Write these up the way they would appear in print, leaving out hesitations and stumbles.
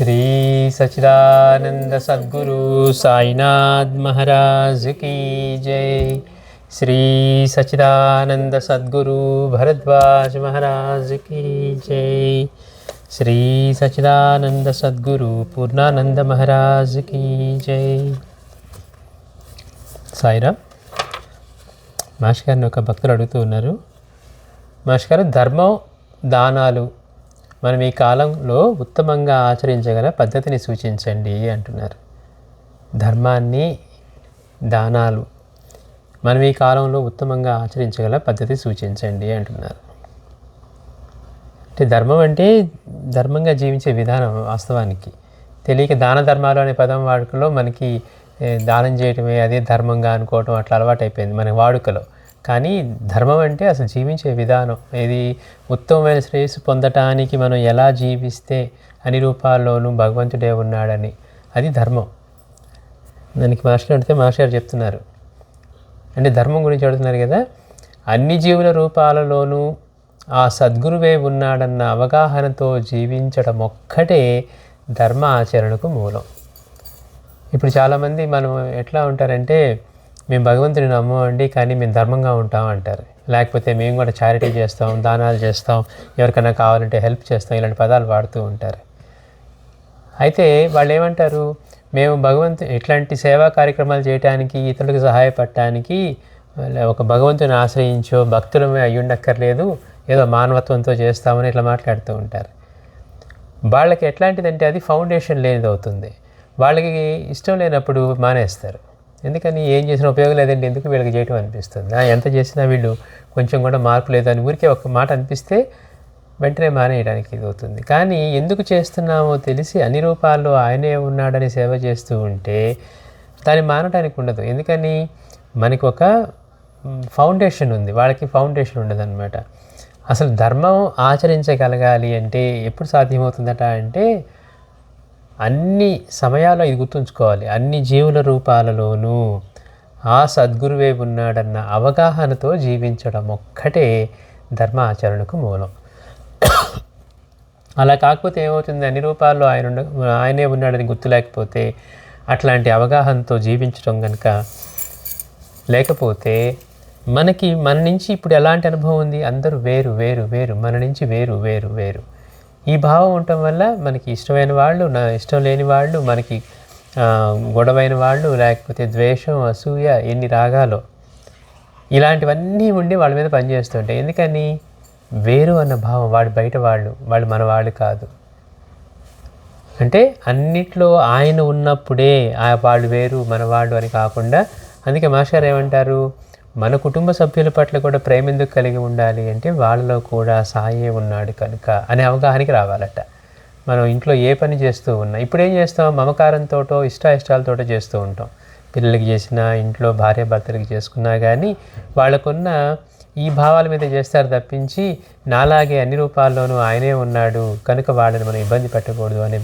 श्री सच्चिदानंद सद्गुरु साईनाथ महाराज की जय। श्री सच्चिदानंद सद्गुरु भरद्वाज महाराज की जय। श्री सच्चिदानंद सद्गुरु पूर्णानंद महाराज की जय। సాయిరామ్. మాస్టర్ గారిని ఒక భక్తులు అడుగుతూ ఉన్నారు, మాస్టర్ గారు ధర్మం దానాలు మనం ఈ కాలంలో ఉత్తమంగా ఆచరించగల పద్ధతిని సూచించండి అంటున్నారు. ధర్మాన్ని దానాలు మనం ఈ కాలంలో ఉత్తమంగా ఆచరించగల పద్ధతి సూచించండి అంటున్నారు. అంటే ధర్మం అంటే ధర్మంగా జీవించే విధానం. వాస్తవానికి తెలియక దాన ధర్మాలు అనే పదం వాడుకలో మనకి దానం చేయటమే అదే ధర్మంగా అనుకోవటం అట్లా అలవాటు అయిపోయింది మన వాడుకలో. కానీ ధర్మం అంటే అసలు జీవించే విధానం. ఇది ఉత్తమమైన శ్రేయస్సు పొందటానికి మనం ఎలా జీవిస్తే అన్ని రూపాల్లోనూ భగవంతుడే ఉన్నాడని, అది ధర్మం. దానికి మాస్టర్ అడిగితే మాస్టర్ చెప్తున్నారు, అంటే ధర్మం గురించి అడుగుతున్నారు కదా, అన్ని జీవుల రూపాలలోనూ ఆ సద్గురువే ఉన్నాడన్న అవగాహనతో జీవించడం ఒక్కటే ధర్మ ఆచరణకు మూలం. ఇప్పుడు చాలామంది మనం ఎట్లా ఉంటారంటే, మేము భగవంతుని నమ్మమండి కానీ మేము ధర్మంగా ఉంటాం అంటారు. లేకపోతే మేము కూడా చారిటీ చేస్తాం, దానాలు చేస్తాం, ఎవరికైనా కావాలంటే హెల్ప్ చేస్తాం, ఇలాంటి పదాలు వాడుతూ ఉంటారు. అయితే వాళ్ళు ఏమంటారు, మేము ఇట్లాంటి సేవా కార్యక్రమాలు చేయడానికి, ఇతరులకు సహాయపడటానికి ఒక భగవంతుని ఆశ్రయించో భక్తులమే అయ్యుండక్కర్లేదు, ఏదో మానవత్వంతో చేస్తామని ఇట్లా మాట్లాడుతూ ఉంటారు. వాళ్ళకి ఎట్లాంటిదంటే అది ఫౌండేషన్ లేనిది అవుతుంది. వాళ్ళకి ఇష్టం లేనప్పుడు మానేస్తారు. ఎందుకని, ఏం చేసినా ఉపయోగం లేదండి, ఎందుకు వీళ్ళకి చేయటం అనిపిస్తుంది. ఎంత చేసినా వీళ్ళు కొంచెం కూడా మార్పు లేదని ఊరికే ఒక మాట అనిపిస్తే వెంటనే మానేయడానికి ఇది అవుతుంది. కానీ ఎందుకు చేస్తున్నామో తెలిసి అన్ని రూపాల్లో ఆయనే ఉన్నాడని సేవ చేస్తూ ఉంటే దాన్ని మానడానికి ఉండదు. ఎందుకని, మనకి ఒక ఫౌండేషన్ ఉంది, వాళ్ళకి ఫౌండేషన్ ఉండదు అనమాట. అసలు ధర్మం ఆచరించగలగాలి అంటే ఎప్పుడు సాధ్యమవుతుందట అంటే, అన్ని సమయాల్లో ఇది గుర్తుంచుకోవాలి, అన్ని జీవుల రూపాలలోనూ ఆ సద్గురువే ఉన్నాడన్న అవగాహనతో జీవించడం ఒక్కటే ధర్మ ఆచరణకు మూలం. అలా కాకపోతే ఏమవుతుంది, అన్ని రూపాల్లో ఆయనే ఉన్నాడని గుర్తు లేకపోతే, అట్లాంటి అవగాహనతో జీవించడం కనుక లేకపోతే మన నుంచి ఇప్పుడు ఎలాంటి అనుభవం ఉంది, అందరూ వేరు వేరు వేరు, మన నుంచి వేరు వేరు వేరు. ఈ భావం ఉండటం వల్ల మనకి ఇష్టమైన వాళ్ళు, ఇష్టం లేని వాళ్ళు, మనకి గొడవైన వాళ్ళు, లేకపోతే ద్వేషం, అసూయ, ఎన్ని రాగాలో ఇలాంటివన్నీ ఉండి వాళ్ళ మీద పనిచేస్తుంటాయి. ఎందుకని, వేరు అన్న భావం, వాడు బయట వాళ్ళు మన వాళ్ళు కాదు. అంటే అన్నిట్లో ఆయన ఉన్నప్పుడే వాళ్ళు వేరు మనవాళ్ళు అని కాకుండా, అందుకే మాస్టర్ ఏమంటారు, మన కుటుంబ సభ్యుల పట్ల కూడా ప్రేమ ఎందుకు కలిగి ఉండాలి అంటే, వాళ్ళలో కూడా సాయే ఉన్నాడు కనుక అనే అవగాహనకి రావాలట. మనం ఇంట్లో ఏ పని చేస్తూ ఉన్నా, ఇప్పుడు ఏం చేస్తాం, మమకారంతోటో ఇష్టాలతోటో చేస్తూ ఉంటాం. పిల్లలకి చేసినా, ఇంట్లో భార్యాభర్తలకి చేసుకున్నా కానీ వాళ్ళకున్న ఈ భావాల మీద చేస్తారు తప్పించి, నాలాగే అన్ని రూపాల్లోనూ ఆయనే ఉన్నాడు కనుక వాళ్ళని మనం ఇబ్బంది పెట్టకూడదు అనే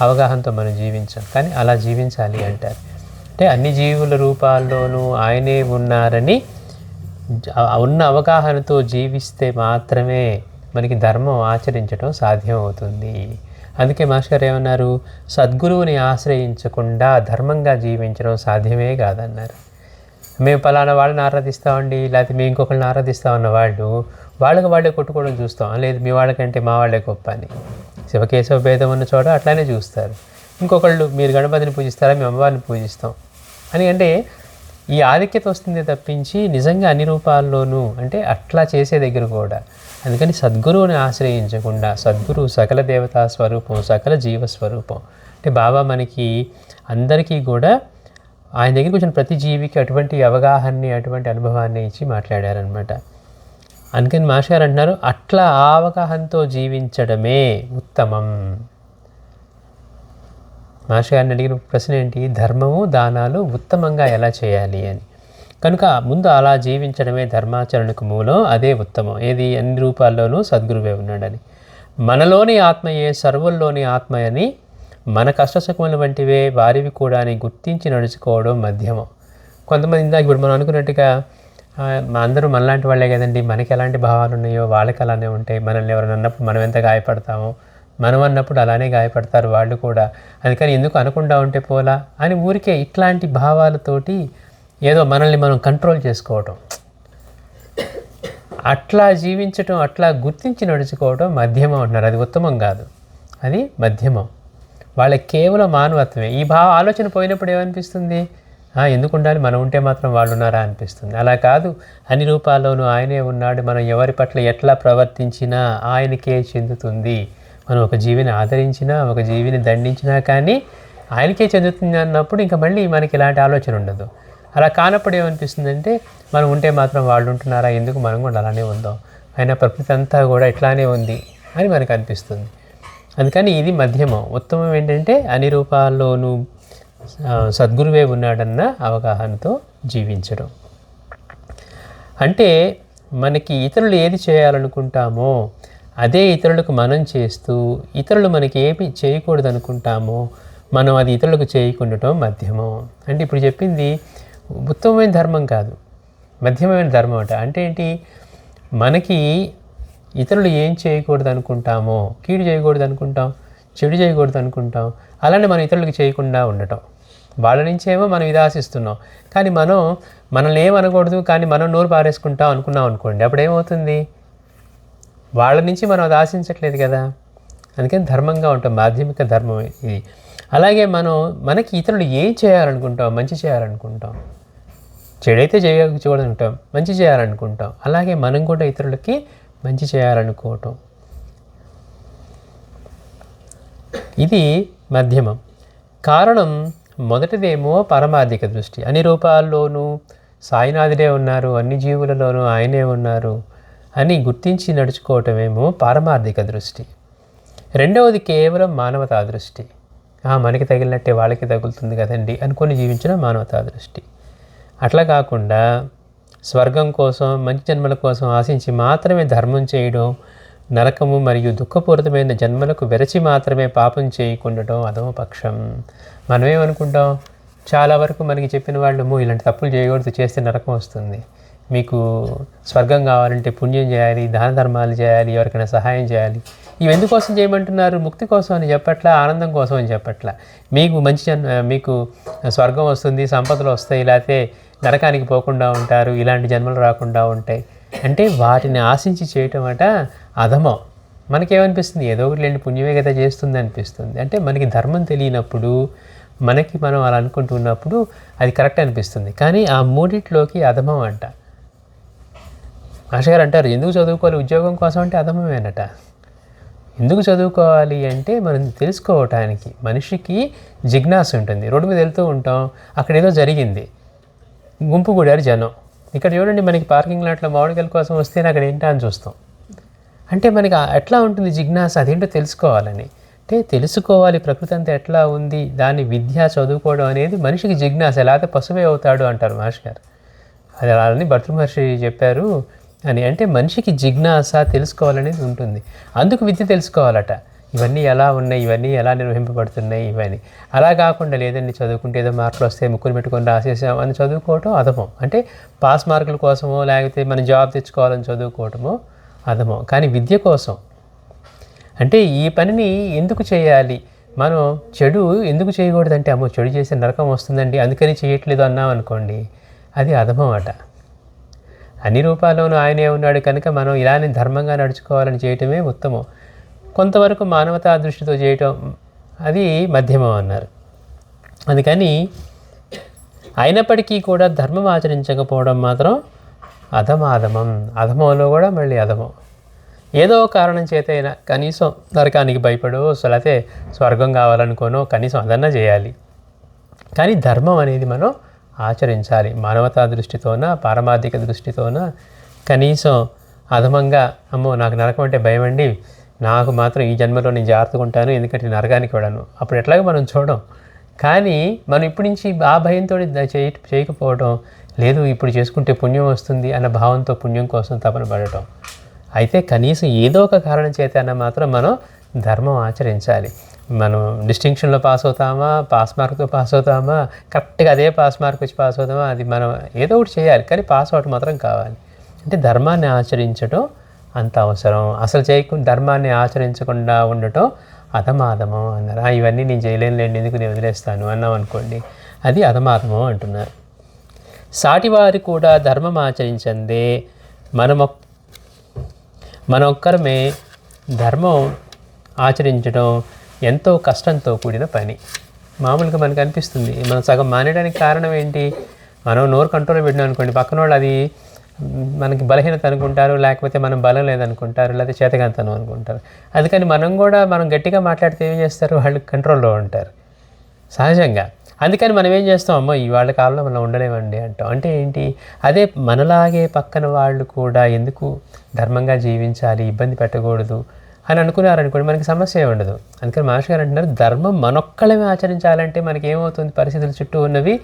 అవగాహనతో మనం జీవించాం. కానీ అలా జీవించాలి అంటారు. అంటే అన్ని జీవుల రూపాల్లోనూ ఆయనే ఉన్నారని ఉన్న అవగాహనతో జీవిస్తే మాత్రమే మనకి ధర్మం ఆచరించడం సాధ్యం అవుతుంది. అందుకే మాస్టర్ ఏమన్నారు, సద్గురువుని ఆశ్రయించకుండా ధర్మంగా జీవించడం సాధ్యమే కాదన్నారు. మేము పలానా వాళ్ళని ఆరాధిస్తామండి, లేకపోతే మేము ఇంకొకరిని ఆరాధిస్తామన్న వాళ్ళే కొట్టుకోవడం చూస్తాం. లేదు మీ వాళ్ళకంటే మా వాళ్ళే గొప్ప అని శివకేశవ భేదం ఉన్న చోట అట్లానే చూస్తారు. ఇంకొకళ్ళు మీరు గణపతిని పూజిస్తారా, మేము అమ్మవారిని పూజిస్తాం అని. అంటే ఈ ఆధిక్యత వస్తుంది తప్పించి నిజంగా అన్ని రూపాల్లోనూ అంటే అట్లా చేసే దగ్గర కూడా. అందుకని సద్గురువుని ఆశ్రయించకుండా, సద్గురువు సకల దేవతా స్వరూపం, సకల జీవస్వరూపం. అంటే బాబా మనకి అందరికీ కూడా ఆయన దగ్గరికి వచ్చిన ప్రతి జీవికి అటువంటి అవగాహనని, అటువంటి అనుభవాన్ని ఇచ్చి మాట్లాడారనమాట. అందుకని మాస్టర్ అంటున్నారు, అట్లా ఆ అవగాహనతో జీవించడమే ఉత్తమం. మాస్టర్ గారిని అడిగిన ప్రశ్న ఏంటి, ధర్మము దానాలు ఉత్తమంగా ఎలా చేయాలి అని. కనుక ముందు అలా జీవించడమే ధర్మాచరణకు మూలం, అదే ఉత్తమం. ఏది, అన్ని రూపాల్లోనూ సద్గురువే ఉన్నాడని, మనలోని ఆత్మయే సర్వుల్లోని ఆత్మ అని, మన కష్టసుఖముల వంటివే వారివి కూడా అని గుర్తించి నడుచుకోవడం మధ్యమం. కొంతమంది ఇందాక ఇప్పుడు మనం అనుకున్నట్టుగా అందరూ మనలాంటి వాళ్ళే కదండి, మనకి ఎలాంటి భావాలు ఉన్నాయో వాళ్ళకి అలానే ఉంటాయి. మనల్ని ఎవరైనా అన్నప్పుడు మనం ఎంత గాయపడతామో మనం అన్నప్పుడు అలానే గాయపడతారు వాళ్ళు కూడా. అందుకని ఎందుకు అనకుండా ఉంటే పోలా అని ఊరికే ఇట్లాంటి భావాలతోటి ఏదో మనల్ని మనం కంట్రోల్ చేసుకోవటం, అట్లా జీవించటం, అట్లా గుర్తించి నడుచుకోవడం మధ్యమం అంటున్నారు. అది ఉత్తమం కాదు, అది మధ్యమం. వాళ్ళకి కేవలం మానవత్వమే. ఈ ఆలోచన పోయినప్పుడు ఏమనిపిస్తుంది? ఎందుకు ఉండాలి, మనం ఉంటే మాత్రం వాళ్ళు ఉన్నారా అనిపిస్తుంది. అలా కాదు, అన్ని రూపాల్లోనూ ఆయనే ఉన్నాడు. మనం ఎవరి పట్ల ఎట్లా ప్రవర్తించినా ఆయనకే చెందుతుంది. మనం ఒక జీవిని ఆదరించినా, ఒక జీవిని దండించినా కానీ ఆయనకే చెందుతుంది అన్నప్పుడు ఇంకా మళ్ళీ మనకి ఇలాంటి ఆలోచన ఉండదు. అలా కానప్పుడు ఏమనిపిస్తుందంటే, మనం ఉంటే మాత్రం వాళ్ళు ఉంటున్నారా, ఎందుకు మనం కూడా అలానే ఉందాం, అయినా ప్రకృతి అంతా కూడా ఇట్లానే ఉంది అని మనకు అనిపిస్తుంది. అందుకని ఇది మధ్యమం. ఉత్తమం ఏంటంటే అన్ని రూపాల్లోనూ సద్గురువే ఉన్నాడన్న అవగాహనతో జీవించడం. అంటే మనకి ఇతరులు ఏది చేయాలనుకుంటామో అదే ఇతరులకు మనం చేస్తూ, ఇతరులు మనకి ఏమి చేయకూడదు అనుకుంటామో మనం అది ఇతరులకు చేయకుండటం మధ్యమం. అంటే ఇప్పుడు చెప్పింది ఉత్తమమైన ధర్మం కాదు, మధ్యమైన ధర్మం అంటే ఏంటి? మనకి ఇతరులు ఏం చేయకూడదు అనుకుంటామో, కీడు చేయకూడదు అనుకుంటాం, చెడు చేయకూడదు అనుకుంటాం, అలానే మనం ఇతరులకు చేయకుండా ఉండటం. వాళ్ళ నుంచేమో మనం ఇది ఆశిస్తున్నాం, కానీ మనల్ని ఏమనకూడదు కానీ మనం నోరు పారేసుకుంటాం అనుకున్నాం అనుకోండి, అప్పుడు ఏమవుతుంది? వాళ్ళ నుంచి మనం అది ఆశించట్లేదు కదా. అందుకని ధర్మంగా ఉంటాం, మాధ్యమిక ధర్మం ఇది. అలాగే మనకి ఇతరులు ఏం చేయాలనుకుంటాం, మంచి చేయాలనుకుంటాం, చెడైతే చేయకూడదనుకుంటాం, మంచి చేయాలనుకుంటాం. అలాగే మనం కూడా ఇతరులకి మంచి చేయాలనుకోవటం, ఇది మధ్యమం. కారణం మొదటిదేమో పరమార్థిక దృష్టి. అన్ని రూపాల్లోనూ సాయినాథుడే ఉన్నారు, అన్ని జీవులలోనూ ఆయనే ఉన్నారు అని గుర్తించి నడుచుకోవటమేమో పారమార్థిక దృష్టి. రెండవది కేవలం మానవతా దృష్టి. మనకి తగిలినట్టే వాళ్ళకి తగులుతుంది కదండి అనుకొని జీవించిన మానవతా దృష్టి. అట్లా కాకుండా స్వర్గం కోసం, మంచి జన్మల కోసం ఆశించి మాత్రమే ధర్మం చేయడం, నరకము మరియు దుఃఖపూరితమైన జన్మలకు వెరచి మాత్రమే పాపం చేయకుండటం అధమపక్షం. మనమేమనుకుంటాం? చాలా వరకు మనకి చెప్పిన వాళ్ళు ఇలాంటి తప్పులు చేయకూడదు, చేస్తే నరకం వస్తుంది, మీకు స్వర్గం కావాలంటే పుణ్యం చేయాలి, దాన ధర్మాలు చేయాలి, ఎవరికైనా సహాయం చేయాలి. ఇవి ఎందుకోసం చేయమంటున్నారు? ముక్తి కోసం అని చెప్పట్లా, ఆనందం కోసం అని చెప్పట్లా. మీకు స్వర్గం వస్తుంది, సంపదలు వస్తాయి, లేకపోతే నరకానికి పోకుండా ఉంటారు, ఇలాంటి జన్మలు రాకుండా ఉంటాయి అంటే వాటిని ఆశించి చేయటం అధమం. మనకేమనిపిస్తుంది? ఏదో ఒకటి లేని పుణ్యమే కదా చేస్తుంది అనిపిస్తుంది. అంటే మనకి ధర్మం తెలియనప్పుడు, మనం అలా అనుకుంటున్నప్పుడు అది కరెక్ట్ అనిపిస్తుంది. కానీ ఆ మూడిట్లోకి అధమం అంట. మాస్టర్ గారు అంటారు, ఎందుకు చదువుకోవాలి? ఉద్యోగం కోసం అంటే అధమమేనట. ఎందుకు చదువుకోవాలి అంటే మనం తెలుసుకోవటానికి. మనిషికి జిజ్ఞాస ఉంటుంది. రోడ్డు మీద వెళ్తూ ఉంటాం, అక్కడ ఏదో జరిగింది, గుంపు కూడారు జనం. ఇక్కడ చూడండి, మనకి పార్కింగ్ లాట్లో మామిడికాయల కోసం వస్తే అక్కడ ఏంటా అని చూస్తాం. అంటే మనకి ఎట్లా ఉంటుంది జిజ్ఞాస, అదేంటో తెలుసుకోవాలని. అంటే తెలుసుకోవాలి ప్రకృతి అంతా ఎట్లా ఉంది, దాన్ని విద్య చదువుకోవడం అనేది మనిషికి జిజ్ఞాస. లేకపోతే పశువే అవుతాడు అంటారు మాస్టర్ గారు. అది అలాని భర్తృమహర్షి చెప్పారు అని. అంటే మనిషికి జిజ్ఞాస తెలుసుకోవాలనేది ఉంటుంది. అందుకు విద్య తెలుసుకోవాలట. ఇవన్నీ ఎలా ఉన్నాయి, ఇవన్నీ ఎలా నిర్వహింపబడుతున్నాయి, ఇవన్నీ. అలా కాకుండా లేదండి చదువుకుంటే ఏదో మార్కులు వస్తే ముక్కులు పెట్టుకొని రాసేసాం అని చదువుకోవటం అధమం. అంటే పాస్ మార్కుల కోసమో లేకపోతే మనం జాబ్ తెచ్చుకోవాలని చదువుకోవటమో అధమం. కానీ విద్య కోసం అంటే ఈ పనిని ఎందుకు చేయాలి, మనం చెడు ఎందుకు చేయకూడదంటే, అమ్మో చెడు చేస్తే నరకం వస్తుందండి అందుకని చేయట్లేదు అన్నాం అనుకోండి, అది అధమం అట. అన్ని రూపాల్లోనూ ఆయనే ఉన్నాడు కనుక మనం ఇలానే ధర్మంగా నడుచుకోవాలని చేయటమే ఉత్తమం. కొంతవరకు మానవతా దృష్టితో చేయటం అది మధ్యమం అన్నారు. అందుకని అయినప్పటికీ కూడా ధర్మం ఆచరించకపోవడం మాత్రం అధమాధమం. అధమంలో కూడా మళ్ళీ అధమం. ఏదో కారణం చేతైనా కనీసం నరకానికి భయపడో లేకపోతే స్వర్గం కావాలనుకోనో కనీసం అదన్నా చేయాలి. కానీ ధర్మం అనేది మనం ఆచరించాలి. మానవతా దృష్టితోన, పారమార్థిక దృష్టితోన. కనీసం అధమంగా అమ్మో నాకు నరకం అంటే భయం అండి, నాకు మాత్రం ఈ జన్మలో నేను జాగ్రత్తగా ఉంటాను ఎందుకంటే నరకానికి వాడాను, అప్పుడు ఎట్లాగో మనం చూడం. కానీ మనం ఇప్పటి నుంచి ఆ భయంతో చేయకపోవడం లేదు, ఇప్పుడు చేసుకుంటే పుణ్యం వస్తుంది అన్న భావంతో పుణ్యం కోసం తపన పడటం. అయితే కనీసం ఏదో ఒక కారణం చేత అన్న మాత్రం మనం ధర్మం ఆచరించాలి. మనం డిస్టింక్షన్లో పాస్ అవుతామా, పాస్ మార్క్తో పాస్ అవుతామా, కరెక్ట్గా అదే పాస్ మార్క్ వచ్చి పాస్ అవుతామా, అది మనం ఏదో ఒకటి చేయాలి, కానీ పాస్ అవటం మాత్రం కావాలి. అంటే ధర్మాన్ని ఆచరించడం అంత అవసరం. అసలు చేయకుండా ధర్మాన్ని ఆచరించకుండా ఉండటం అధమాధమం అన్నారు. ఇవన్నీ నేను చేయలేనులేండి, ఎందుకు నేను వదిలేస్తాను అన్నాం అనుకోండి, అది అధమాధమం అంటున్నారు. సాటివారి కూడా ధర్మం ఆచరించందే మనొక్కరమే ధర్మం ఆచరించడం ఎంతో కష్టంతో కూడిన పని. మామూలుగా మనకు అనిపిస్తుంది, మనం సగం మానేయడానికి కారణం ఏంటి? మనం నోరు కంట్రోల్ పెట్టినాం అనుకోండి, పక్కన వాళ్ళు అది మనకి బలహీనత అనుకుంటారు, లేకపోతే మనం బలం లేదనుకుంటారు, లేకపోతే చేతగాంతనం అనుకుంటారు. అందుకని మనం గట్టిగా మాట్లాడితే ఏం చేస్తారు, వాళ్ళు కంట్రోల్లో ఉంటారు సహజంగా. అందుకని మనం ఏం చేస్తాం, అమ్మో ఇవాళ కాలంలో మనం ఉండలేమండి అంటాం. అంటే ఏంటి? అదే మనలాగే పక్కన వాళ్ళు కూడా ఎందుకు ధర్మంగా జీవించాలి, ఇబ్బంది పెట్టకూడదు అని అనుకున్నారనుకోండి, మనకి సమస్య ఉండదు. అందుకని మాస్టర్ గారు అంటున్నారు, ధర్మం మనొక్కళ్ళమే ఆచరించాలంటే మనకి ఏమవుతుంది, పరిస్థితులు చుట్టూ ఉన్నవి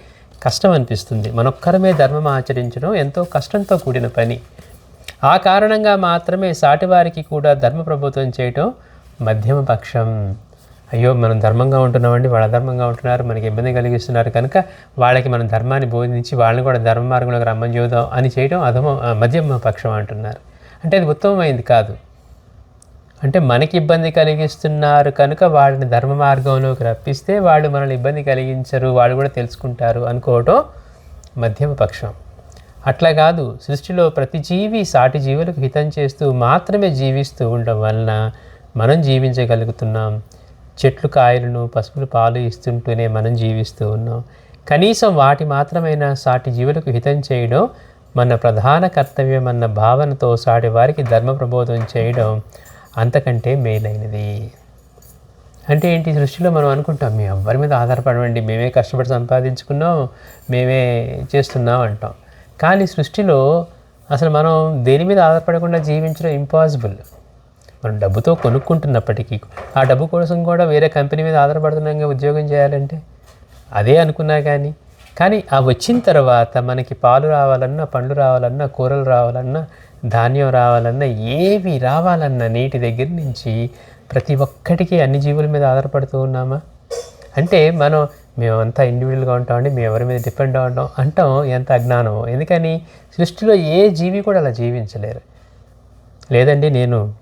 కష్టం అనిపిస్తుంది. మనొక్కరమే ధర్మం ఆచరించడం ఎంతో కష్టంతో కూడిన పని. ఆ కారణంగా మాత్రమే సాటివారికి కూడా ధర్మ ప్రభుత్వం చేయటం మధ్యమ పక్షం. అయ్యో మనం ధర్మంగా ఉంటున్నామండి, వాళ్ళు అధర్మంగా ఉంటున్నారు, మనకి ఇబ్బంది కలిగిస్తున్నారు, కనుక వాళ్ళకి మనం ధర్మాన్ని బోధించి వాళ్ళని కూడా ధర్మ మార్గంలోకి రమ్మని చూద్దాం అని చేయడం మధ్యమ పక్షం అంటున్నారు. అంటే అది ఉత్తమమైంది కాదు. అంటే మనకి ఇబ్బంది కలిగిస్తున్నారు కనుక వాళ్ళని ధర్మ మార్గంలోకి రప్పిస్తే వాళ్ళు మనల్ని ఇబ్బంది కలిగించరు, వాళ్ళు కూడా తెలుసుకుంటారు అనుకోవటం మధ్యమ పక్షం. అట్లా కాదు, సృష్టిలో ప్రతి జీవి సాటి జీవులకు హితం చేస్తూ మాత్రమే జీవిస్తూ ఉండడం వలన మనం జీవించగలుగుతున్నాం. చెట్లు కాయలను, పశువులు పాలు ఇస్తుంటూనే మనం జీవిస్తూ ఉన్నాం. కనీసం వాటి మాత్రమైనా సాటి జీవులకు హితం చేయడం మన ప్రధాన కర్తవ్యం అన్న భావనతో సాటి వారికి ధర్మ ప్రబోధం చేయడం అంతకంటే మేలైనది. అంటే ఏంటి, సృష్టిలో మనం అనుకుంటాం మేము ఎవరి మీద ఆధారపడమండి, మేమే కష్టపడి సంపాదించుకున్నాం, మేమే చేస్తున్నాం అంటాం. కానీ సృష్టిలో అసలు మనం దేని మీద ఆధారపడకుండా జీవించడం ఇంపాసిబుల్. మనం డబ్బుతో కొనుక్కుంటున్నప్పటికీ ఆ డబ్బు కోసం కూడా వేరే కంపెనీ మీద ఆధారపడుతున్నాగా ఉద్యోగం చేయాలంటే అదే అనుకున్నా కానీ ఆ వచ్చిన తర్వాత మనకి పాలు రావాలన్నా, పండ్లు రావాలన్నా, కూరలు రావాలన్నా, ధాన్యం రావాలన్నా, ఏవి రావాలన్నా నీటి దగ్గర నుంచి ప్రతి ఒక్కటికి అన్ని జీవుల మీద ఆధారపడుతూ ఉన్నామా? అంటే మేమంతా ఇండివిజువల్గా ఉంటామండి, మేము ఎవరి మీద డిపెండ్ అవడం అంటాం, ఎంత అజ్ఞానం. ఎందుకని సృష్టిలో ఏ జీవి కూడా అలా జీవించలేరు. లేదండి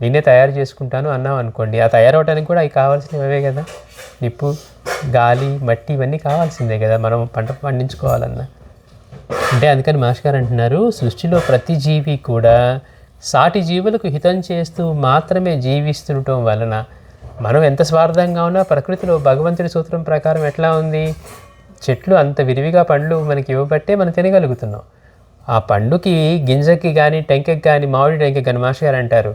నేనే తయారు చేసుకుంటాను అన్నాం అనుకోండి, ఆ తయారవడానికి కూడా అవి కావాల్సినవి అవే కదా, నిప్పు, గాలి, మట్టి ఇవన్నీ కావాల్సిందే కదా మనం పంట పండించుకోవాలన్నా. అంటే అందుకని మాస్టర్ గారు అంటున్నారు, సృష్టిలో ప్రతి జీవి కూడా సాటి జీవులకు హితం చేస్తూ మాత్రమే జీవిస్తుండటం వలన మనం ఎంత స్వార్థంగా ఉన్నా ప్రకృతిలో భగవంతుడి సూత్రం ప్రకారం ఎట్లా ఉంది, చెట్లు అంత విరివిగా పండ్లు మనకి ఇవ్వబట్టే మనం తినగలుగుతున్నాం. ఆ పండుకి గింజకి కానీ టెంకకి కానీ మామిడి టెంకకి కానీ మాస్టర్ గారు అంటారు,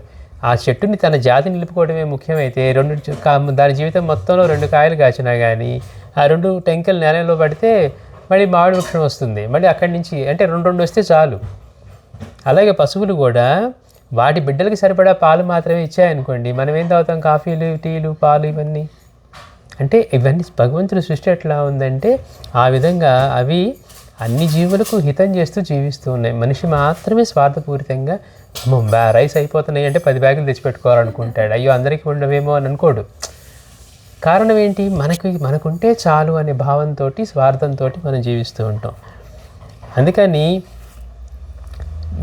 ఆ చెట్టుని తన జాతి నిలుపుకోవడమే ముఖ్యమైతే దాని జీవితం మొత్తంలో 2 కాయలు కాచినా కానీ ఆ 2 టెంకలు నేలలో పడితే మళ్ళీ మామిడి వృక్షం వస్తుంది. మళ్ళీ అక్కడి నుంచి అంటే 2 వస్తే చాలు. అలాగే పశువులు కూడా వాటి బిడ్డలకి సరిపడా పాలు మాత్రమే ఇచ్చాయనుకోండి, మనం ఏం తాగుతాం, కాఫీలు, టీలు, పాలు ఇవన్నీ. అంటే ఇవన్నీ భగవంతుడి సృష్టి ఎట్లా ఉందంటే ఆ విధంగా అవి అన్ని జీవులకు హితం చేస్తూ జీవిస్తూ ఉన్నాయి. మనిషి మాత్రమే స్వార్థపూరితంగా రైస్ అయిపోతున్నాయి అంటే 10 బ్యాగులు తెచ్చిపెట్టుకోవాలనుకుంటాడు. అయ్యో అందరికీ ఉండవేమో అని అనుకోడు. కారణం ఏంటి, మనకుంటే చాలు అనే భావంతో, స్వార్థంతో మనం జీవిస్తూ ఉంటాం. అందుకని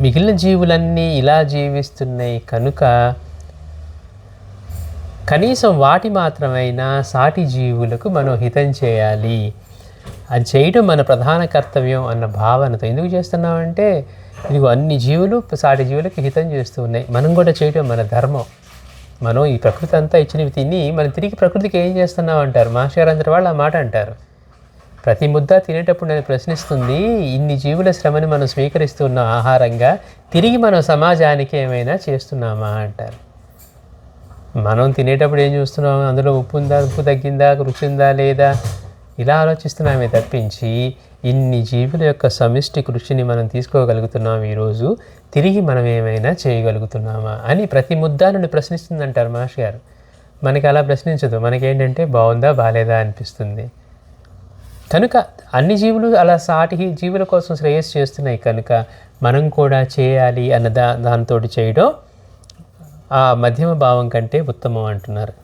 మిగిలిన జీవులన్నీ ఇలా జీవిస్తున్నాయి కనుక కనీసం వాటి మాత్రమైనా సాటి జీవులకు మనం హితం చేయాలి. అది చేయడం మన ప్రధాన కర్తవ్యం అన్న భావనతో ఎందుకు చేస్తున్నామంటే, ఇదిగో అన్ని జీవులు సాటి జీవులకు హితం చేస్తూ ఉన్నాయి, మనం కూడా చేయడం మన ధర్మం. మనం ఈ ప్రకృతి అంతా ఇచ్చినవి తిని మనం తిరిగి ప్రకృతికి ఏం చేస్తున్నాం అంటారు. మాస్టర్ అందరి వాళ్ళు ఆ మాట అంటారు. ప్రతి ముద్ద తినేటప్పుడు నేను ప్రశ్నిస్తుంది, ఇన్ని జీవుల శ్రమని మనం స్వీకరిస్తున్న ఆహారంగా తిరిగి మనం సమాజానికి ఏమైనా చేస్తున్నామా అంటారు. మనం తినేటప్పుడు ఏం చూస్తున్నాం, అందులో ఉప్పు ఉందా, ఉప్పు తగ్గిందా, రుచి ఉందా లేదా, ఇలా ఆలోచిస్తున్నామే తప్పించి ఇన్ని జీవుల యొక్క సమిష్టి కృషిని మనం తీసుకోగలుగుతున్నాం ఈరోజు, తిరిగి మనం ఏమైనా చేయగలుగుతున్నామా అని ప్రతి ముద్ద నుండి ప్రశ్నిస్తుందంటారు మాస్టర్ గారు. మనకి అలా ప్రశ్నించదు, మనకేంటంటే బాగుందా బాగాలేదా అనిపిస్తుంది. కనుక అన్ని జీవులు అలా సాటి జీవుల కోసం శ్రేయస్సు చేస్తున్నాయి కనుక మనం కూడా చేయాలి అన్న దాంతో చేయడం ఆ మధ్యమ భావం కంటే ఉత్తమం అంటున్నారు.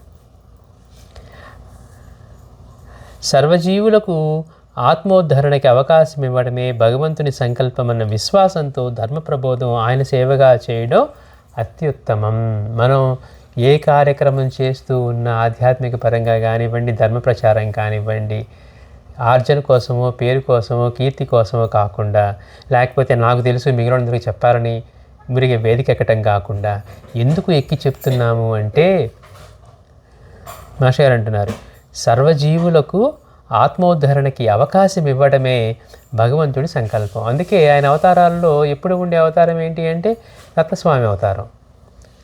సర్వజీవులకు ఆత్మోద్ధరణకి అవకాశం ఇవ్వడమే భగవంతుని సంకల్పం అన్న విశ్వాసంతో ధర్మ ప్రబోధం, ఆయన సేవగా చేయడం అత్యుత్తమం. మనం ఏ కార్యక్రమం చేస్తూ ఉన్న ఆధ్యాత్మిక పరంగా కానివ్వండి, ధర్మ ప్రచారం కానివ్వండి, ఆర్జన కోసమో, పేరు కోసమో, కీర్తి కోసమో కాకుండా, లేకపోతే నాకు తెలుసు మిగిలినందరికీ చెప్పాలని మురిగే వేదిక ఎక్కటం కాకుండా, ఎందుకు ఎక్కి చెప్తున్నాము అంటే మాస్టర్ గారు అంటున్నారు, సర్వజీవులకు ఆత్మోద్ధరణకి అవకాశం ఇవ్వడమే భగవంతుడి సంకల్పం. అందుకే ఆయన అవతారాల్లో ఎప్పుడు ఉండే అవతారం ఏంటి అంటే రత్నస్వామి అవతారం.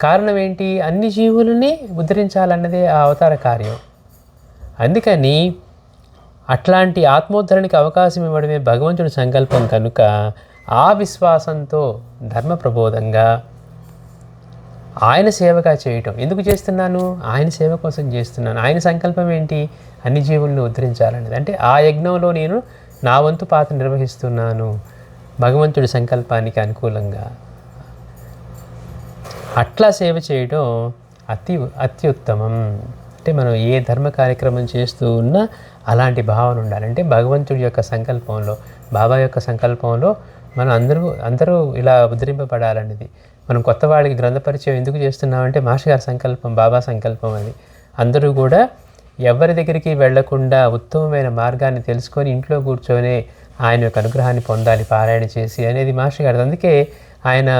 కారణం ఏంటి? అన్ని జీవులని ఉద్ధరించాలన్నదే ఆ అవతార కార్యం. అందుకని అట్లాంటి ఆత్మోద్ధరణకి అవకాశం ఇవ్వడమే భగవంతుడి సంకల్పం కనుక ఆ విశ్వాసంతో ధర్మ ప్రబోధంగా ఆయన సేవగా చేయటం. ఎందుకు చేస్తున్నాను? ఆయన సేవ కోసం చేస్తున్నాను. ఆయన సంకల్పం ఏంటి? అన్ని జీవులను ఉద్ధరించాలనేది. అంటే ఆ యజ్ఞంలో నేను నా వంతు పాత్ర నిర్వహిస్తున్నాను భగవంతుడి సంకల్పానికి అనుకూలంగా. అట్లా సేవ చేయడం అత్యుత్తమం. అంటే మనం ఏ ధర్మ కార్యక్రమం చేస్తూ ఉన్నా అలాంటి భావన ఉండాలి. అంటే భగవంతుడి యొక్క సంకల్పంలో, బాబా యొక్క సంకల్పంలో మనం అందరూ ఇలా ఉద్ధరింపబడాలనేది. మనం కొత్త వాళ్ళకి గ్రంథ పరిచయం ఎందుకు చేస్తున్నామంటే మాస్టర్ గారి సంకల్పం, బాబా సంకల్పం అది. అందరూ కూడా ఎవరి దగ్గరికి వెళ్లకుండా ఉత్తమమైన మార్గాన్ని తెలుసుకొని ఇంట్లో కూర్చొని ఆయన యొక్క అనుగ్రహాన్ని పొందాలి పారాయణ చేసి అనేది మాస్టర్ గారు. అందుకే ఆయన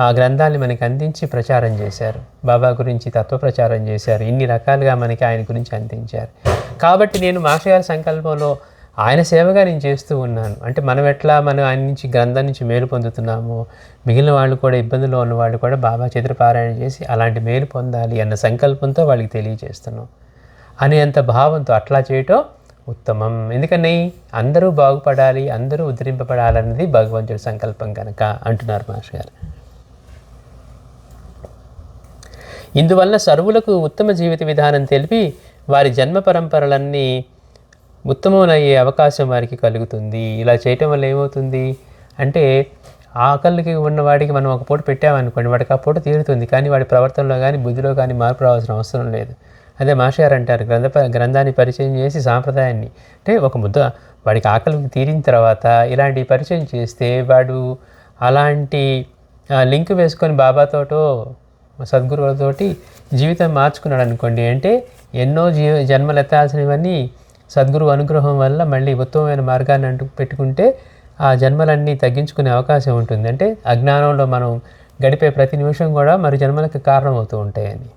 ఆ గ్రంథాన్ని మనకి అందించి ప్రచారం చేశారు. బాబా గురించి తత్వ ప్రచారం చేశారు. ఇన్ని రకాలుగా మనకి ఆయన గురించి అందించారు. కాబట్టి నేను మాస్టర్ గారి సంకల్పంలో ఆయన సేవగా నేను చేస్తూ ఉన్నాను. అంటే మనం ఆయన నుంచి గ్రంథం నుంచి మేలు పొందుతున్నామో, మిగిలిన వాళ్ళు కూడా ఇబ్బందుల్లో ఉన్న వాళ్ళు కూడా బాబా చేతుల పారాయణ చేసి అలాంటి మేలు పొందాలి అన్న సంకల్పంతో వాళ్ళకి తెలియజేస్తున్నాం అనేంత భావంతో అట్లా చేయటం ఉత్తమం. ఎందుకని అందరూ బాగుపడాలి, అందరూ ఉద్ధరింపబడాలన్నది భగవంతుడి సంకల్పం కనుక అంటున్నారు మాస్టర్ గారు. ఇందువల్ల సర్వులకు ఉత్తమ జీవిత విధానం తెలిపి వారి జన్మ పరంపరలన్నీ ఉత్తమమయ్యే అవకాశం వారికి కలుగుతుంది. ఇలా చేయటం వల్ల ఏమవుతుంది అంటే ఆకలికి ఉన్నవాడికి మనం ఒక పూట పెట్టామనుకోండి, వాడికి ఆ పూట తీరుతుంది. కానీ వాడి ప్రవర్తనలో కానీ బుద్ధిలో కానీ మార్పు రావాల్సిన అవసరం లేదు. అదే మాస్టర్ గారు అంటారు, గ్రంథాన్ని పరిచయం చేసి సాంప్రదాయాన్ని అంటే ఒక ముద్ద వాడికి ఆకలికి తీరిన తర్వాత ఇలాంటి పరిచయం చేస్తే వాడు అలాంటి లింక్ వేసుకొని బాబాతోటో సద్గురువులతోటి జీవితం మార్చుకున్నాడు అనుకోండి. అంటే ఎన్నో జన్మలు ఎత్తాల్సినవన్నీ సద్గురు అనుగ్రహం వల్ల మళ్ళీ ఉత్తమమైన మార్గాన్ని పెట్టుకుంటే ఆ జన్మలన్నీ తగ్గించుకునే అవకాశం ఉంటుంది. అంటే అజ్ఞానంలో మనం గడిపే ప్రతి నిమిషం కూడా మరి జన్మలకు కారణమవుతూ ఉంటాయని.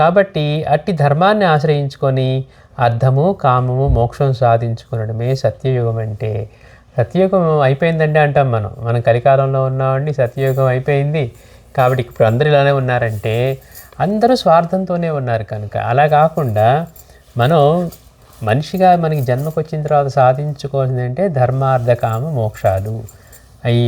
కాబట్టి అట్టి ధర్మాన్ని ఆశ్రయించుకొని అర్థము, కామము, మోక్షం సాధించుకునడమే సత్యయుగం. అంటే సత్యయుగం అయిపోయిందంటే అంటాం మనం కలికాలంలో ఉన్నామండి, సత్యయుగం అయిపోయింది. కాబట్టి ఇప్పుడు అందరూ ఇలానే ఉన్నారంటే అందరూ స్వార్థంతోనే ఉన్నారు కనుక. అలా కాకుండా మనం మనిషిగా మనకి జన్మకు వచ్చిన తర్వాత సాధించుకోవాల్సింది అంటే ధర్మార్థ కామ మోక్షాలు. అవి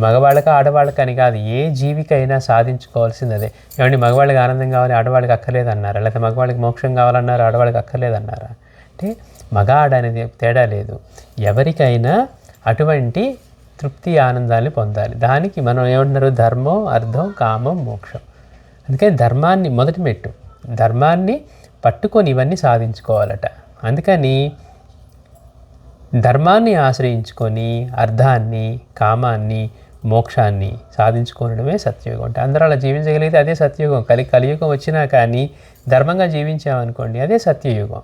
మగవాళ్ళకి ఆడవాళ్ళకి అని కాదు, ఏ జీవికైనా సాధించుకోవాల్సింది అదే. ఏమంటే మగవాళ్ళకి ఆనందం కావాలి, ఆడవాళ్ళకి అక్కర్లేదన్నారా? లేకపోతే మగవాళ్ళకి మోక్షం కావాలన్నారా, ఆడవాళ్ళకి అక్కర్లేదన్నారా? అంటే మగ ఆడ అనేది తేడా లేదు. ఎవరికైనా అటువంటి తృప్తి ఆనందాన్ని పొందాలి. దానికి మనం ఏమంటున్నారు? ధర్మం, అర్థం, కామం, మోక్షం. అందుకని ధర్మాన్ని మొదటి మెట్టు, ధర్మాన్ని పట్టుకొని ఇవన్నీ సాధించుకోవాలట. అందుకని ధర్మాన్ని ఆశ్రయించుకొని అర్థాన్ని, కామాన్ని, మోక్షాన్ని సాధించుకోవడమే సత్యయుగం. అంటే అందరూ అలా జీవించగలిగితే అదే సత్యయుగం. కలియుగం వచ్చినా కానీ ధర్మంగా జీవించామనుకోండి అదే సత్యయుగం.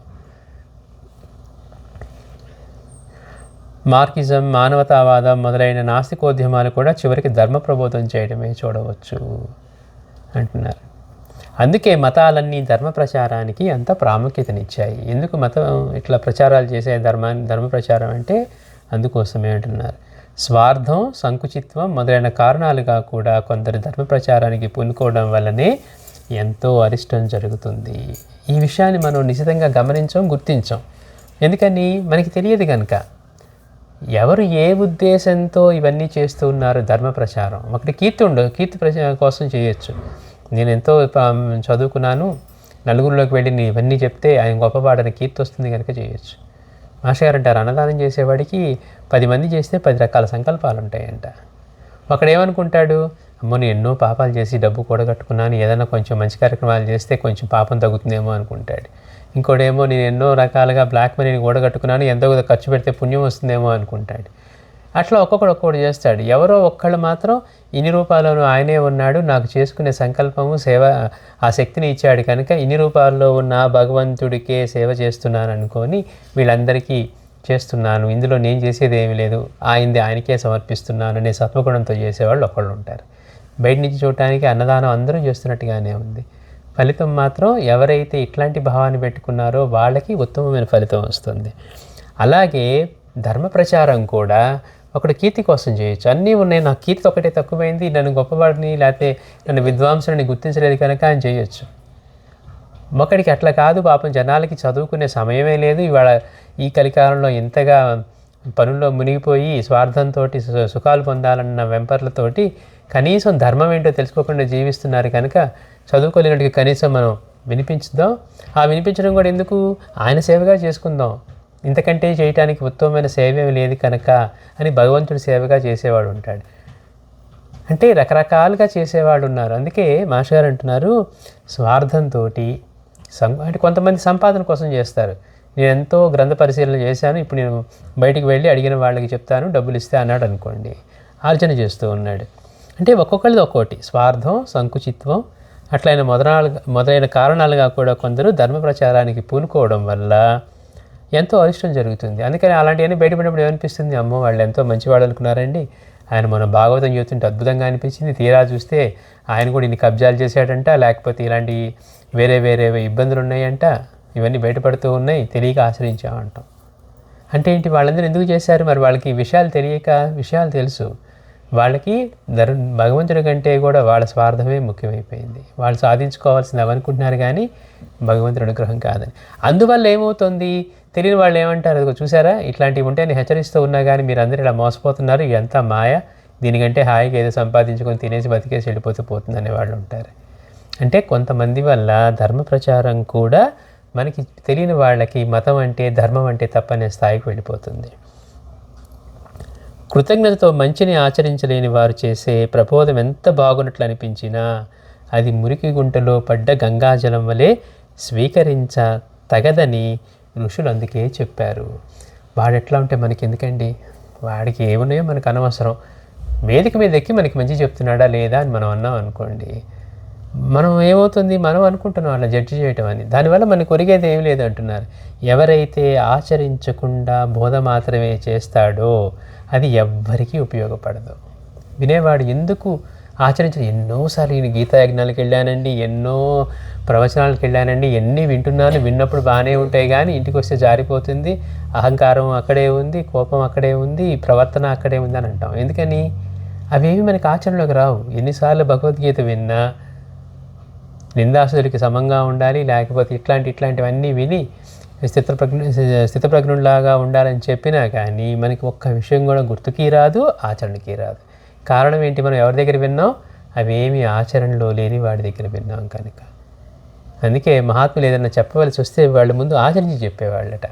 మార్కిజం, మానవతావాదం మొదలైన నాస్తికోద్యమాలు కూడా చివరికి ధర్మ ప్రబోధం చేయడమే చూడవచ్చు అంటున్నారు. అందుకే మతాలన్నీ ధర్మ ప్రచారానికి అంత ప్రాముఖ్యతనిచ్చాయి. ఎందుకు మతం ఇట్లా ప్రచారాలు చేసే ధర్మ ప్రచారం అంటే అందుకోసమే అంటున్నారు. స్వార్థం, సంకుచిత్వం మొదలైన కారణాలుగా కూడా కొందరు ధర్మ ప్రచారానికి పూనుకోవడం వల్లనే ఎంతో అరిష్టం జరుగుతుంది. ఈ విషయాన్ని మనం నిశితంగా గుర్తించాం. ఎందుకని మనకి తెలియదు కనుక. ఎవరు ఏ ఉద్దేశంతో ఇవన్నీ చేస్తూ ఉన్నారు? ధర్మ ప్రచారం. ఒకటి కీర్తి కోసం చేయొచ్చు. నేను ఎంతో చదువుకున్నాను, నలుగురిలోకి వెళ్ళి నేను ఇవన్నీ చెప్తే ఆయన గొప్పవాడని కీర్తి వస్తుంది కనుక చేయొచ్చు. మాస్టర్ గారు అంటారు, అన్నదానం చేసేవాడికి 10 మంది చేస్తే 10 రకాల సంకల్పాలు ఉంటాయంట. ఒకడేమనుకుంటాడు, అమ్మో నేను ఎన్నో పాపాలు చేసి డబ్బు కూడగట్టుకున్నాను, ఏదైనా కొంచెం మంచి కార్యక్రమాలు చేస్తే కొంచెం పాపం తగ్గుతుందేమో అనుకుంటాడు. ఇంకోటేమో నేను ఎన్నో రకాలుగా బ్లాక్ మనీని కూడగట్టుకున్నాను, ఎంతో ఖర్చు పెడితే పుణ్యం వస్తుందేమో అనుకుంటాడు. అట్లా ఒక్కొక్కడు చేస్తాడు. ఎవరో ఒక్కళ్ళు మాత్రం ఇన్ని రూపాయలను ఆయనే ఉన్నాడు, నాకు చేసుకునే సంకల్పము సేవ ఆ శక్తిని ఇచ్చాడు కనుక ఇన్ని రూపాయల్లో ఉన్న భగవంతుడికే సేవ చేస్తున్నాను అనుకొని వీళ్ళందరికీ చేస్తున్నాను, ఇందులో నేను చేసేది ఏమీ లేదు, ఆయనకే సమర్పిస్తున్నాను అనే సత్వగుణంతో చేసేవాళ్ళు ఒకళ్ళు ఉంటారు. బయట నుంచి చూడటానికి అన్నదానం అందరూ చేస్తున్నట్టుగానే ఉంది. ఫలితం మాత్రం ఎవరైతే ఇట్లాంటి భావాన్ని పెట్టుకున్నారో వాళ్ళకి ఉత్తమమైన ఫలితం వస్తుంది. అలాగే ధర్మ ప్రచారం కూడా ఒకటి కీర్తి కోసం చేయొచ్చు. అన్నీ ఉన్నాయి, నాకు కీర్తి ఒకటే తక్కువైంది, నన్ను గొప్పవాడిని లేకపోతే నన్ను విద్వాంసుని గుర్తించలేదు కనుక అని చేయొచ్చు. ఒకడికి అట్లా కాదు, పాపం జనాలకి చదువుకునే సమయమే లేదు, ఇవాళ ఈ కలికాలంలో ఇంతగా పనుల్లో మునిగిపోయి స్వార్థంతో సుఖాలు పొందాలన్న వెంపర్లతోటి కనీసం ధర్మం ఏంటో తెలుసుకోకుండా జీవిస్తున్నారు కనుక చదువుకోలేనట్టుగా కనీసం మనం వినిపించుదాం. ఆ వినిపించడం కూడా ఎందుకు, ఆయన సేవగా చేసుకుందాం, ఇంతకంటే చేయటానికి ఉత్తమమైన సేవ లేదు కనుక అని భగవంతుడి సేవగా చేసేవాడు ఉంటాడు. అంటే రకరకాలుగా చేసేవాళ్ళు ఉన్నారు. అందుకే మాస్టర్ గారు అంటున్నారు, స్వార్థంతో అంటే కొంతమంది సంపాదన కోసం చేస్తారు. నేను ఎంతో గ్రంథ పరిశీలన చేశాను, ఇప్పుడు నేను బయటికి వెళ్ళి అడిగిన వాళ్ళకి చెప్తాను, డబ్బులు ఇస్తే అన్నాడు అనుకోండి, ఆలోచన చేస్తూ ఉన్నాడు. అంటే ఒక్కొక్కరిది ఒక్కోటి, స్వార్థం, సంకుచిత్వం అట్లయిన మొదలైన కారణాలుగా కూడా కొందరు ధర్మ ప్రచారానికి పూనుకోవడం వల్ల ఎంతో అరిష్టం జరుగుతుంది. అందుకని అలాంటివన్నీ బయటపడినప్పుడు ఏమనిపిస్తుంది, అమ్మో వాళ్ళు ఎంతో మంచివాడు అనుకున్నారండి, ఆయన మన భాగవతం చూస్తుంటే అద్భుతంగా అనిపించింది, తీరా చూస్తే ఆయన కూడా ఇన్ని కబ్జాలు చేశాడంట, లేకపోతే ఇలాంటి వేరే వేరే ఇబ్బందులు ఉన్నాయంట, ఇవన్నీ బయటపడుతూ ఉన్నాయి, తెలియక ఆశ్రయించామంటాం. అంటే ఏంటి, వాళ్ళందరూ ఎందుకు చేశారు, మరి వాళ్ళకి విషయాలు తెలియక, విషయాలు తెలుసు, వాళ్ళకి భగవంతుడి కంటే కూడా వాళ్ళ స్వార్థమే ముఖ్యమైపోయింది, వాళ్ళు సాధించుకోవాల్సింది అవనుకుంటున్నారు కానీ భగవంతుడి అనుగ్రహం కాదని. అందువల్ల ఏమవుతుంది, తెలియని వాళ్ళు ఏమంటారు, అదిగో చూసారా ఇట్లాంటివి ఉంటే నేను హెచ్చరిస్తూ ఉన్నా కానీ మీరు అందరూ ఇలా మోసపోతున్నారు, ఇదంతా మాయ, దీనికంటే హాయిగా ఏదో సంపాదించుకొని తినేసి బతికేసి వెళ్ళిపోతూ పోతుంది అనేవాళ్ళు ఉంటారు. అంటే కొంతమంది వల్ల ధర్మ ప్రచారం కూడా మనకి తెలియని వాళ్ళకి మతం అంటే ధర్మం అంటే తప్పనే స్థాయికి వెళ్ళిపోతుంది. కృతజ్ఞతతో మంచిని ఆచరించలేని వారు చేసే ప్రబోధం ఎంత బాగున్నట్లు అనిపించినా అది మురికి గుంటలో పడ్డ గంగాజలం వలె స్వీకరించ తగదని ఋషులు అందుకే చెప్పారు. వాడు ఎట్లా ఉంటే మనకి ఎందుకండి, వాడికి ఏమున్నాయో మనకు అనవసరం, వేదిక మీద ఎక్కి మనకి మంచి చెప్తున్నాడా లేదా అని మనం అన్నాం అనుకోండి, మనం ఏమవుతుంది, మనం అనుకుంటున్నాం అలా జడ్జి చేయటం అని, దానివల్ల మనకు ఒరిగేది ఏమి లేదు అంటున్నారు. ఎవరైతే ఆచరించకుండా బోధ మాత్రమే చేస్తాడో అది ఎవ్వరికీ ఉపయోగపడదు. వినేవాడు ఎందుకు ఆచరించడం, ఎన్నోసార్లు నేను గీతాయజ్ఞాలకు వెళ్ళానండి, ఎన్నో ప్రవచనాలకు వెళ్ళానండి, ఎన్ని వింటున్నాను, విన్నప్పుడు బాగానే ఉంటాయి కానీ ఇంటికి వస్తే జారిపోతుంది, అహంకారం అక్కడే ఉంది, కోపం అక్కడే ఉంది, ప్రవర్తన అక్కడే ఉంది అని అంటాం. ఎందుకని, అవేమి మనకి ఆచరణలోకి రావు. ఎన్నిసార్లు భగవద్గీత విన్నా నిందాసులకి సమంగా ఉండాలి, లేకపోతే ఇట్లాంటివన్నీ విని స్థితప్రజ్ఞులాగా ఉండాలని చెప్పినా కానీ మనకి ఒక్క విషయం కూడా గుర్తుకి రాదు, ఆచరణకి రాదు. కారణం ఏంటి, మనం ఎవరి దగ్గర విన్నాం, అవేమి ఆచరణలో లేని వాడి దగ్గర విన్నాం కనుక. అందుకే మహాత్ములు ఏదైనా చెప్పవలసి వస్తే వాళ్ళ ముందు ఆచరించి చెప్పేవాళ్ళట.